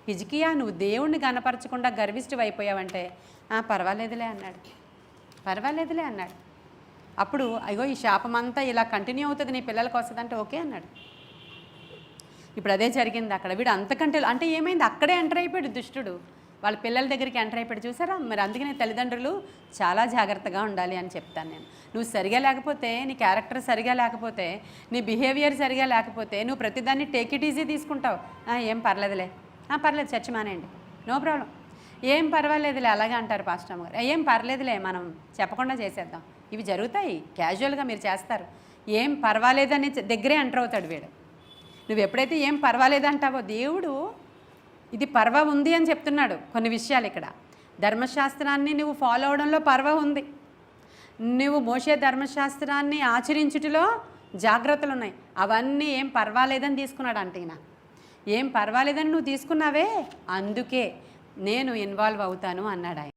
హిజ్కియా నువ్వు దేవుణ్ణి గనపరచకుండా గర్విష్ఠువు అయిపోయావంటే పర్వాలేదులే అన్నాడు. పర్వాలేదులే అన్నాడు. అప్పుడు అయ్యో ఈ శాపమంతా ఇలా కంటిన్యూ అవుతుంది నీ పిల్లలకు వస్తుందంటే ఓకే అన్నాడు. ఇప్పుడు అదే జరిగింది అక్కడ. వీడు అంతకంటే అంటే ఏమైంది, అక్కడే ఎంటర్ అయిపోయాడు దుష్టుడు, వాళ్ళ పిల్లల దగ్గరికి ఎంటర్ అయిపోయాడు. చూసారా మరి, అందుకనే తల్లిదండ్రులు చాలా జాగ్రత్తగా ఉండాలి అని చెప్తాను నేను. నువ్వు సరిగా లేకపోతే, నీ క్యారెక్టర్ సరిగా లేకపోతే, నీ బిహేవియర్ సరిగా లేకపోతే, నువ్వు ప్రతిదాన్ని టేక్ ఇట్ ఈజీ తీసుకుంటావు. ఏం పర్లేదులే, పర్లేదు చర్చ మానేయండి, నో ప్రాబ్లం, ఏం పర్వాలేదులే అలాగే అంటారు పాస్టర్ గారు. ఏం పర్లేదులే మనం చెప్పకుండా చేసేద్దాం. ఇవి జరుగుతాయి, క్యాజువల్గా మీరు చేస్తారు. ఏం పర్వాలేదని దగ్గరే ఎంటర్ అవుతాడు వీడు. నువ్వు ఎప్పుడైతే ఏం పర్వాలేదంటావో, దేవుడు ఇది పర్వ ఉంది అని చెప్తున్నాడు. కొన్ని విషయాలు ఇక్కడ ధర్మశాస్త్రాన్ని నువ్వు ఫాలో అవడంలో పర్వ ఉంది, నువ్వు మోషే ధర్మశాస్త్రాన్ని ఆచరించుటలో జాగ్రత్తలు ఉన్నాయి. అవన్నీ ఏం పర్వాలేదని తీసుకున్నాడు అంటే ఈయన. ఏం పర్వాలేదని నువ్వు తీసుకున్నావే, అందుకే నేను ఇన్వాల్వ్ అవుతాను అన్నాడు ఆయన.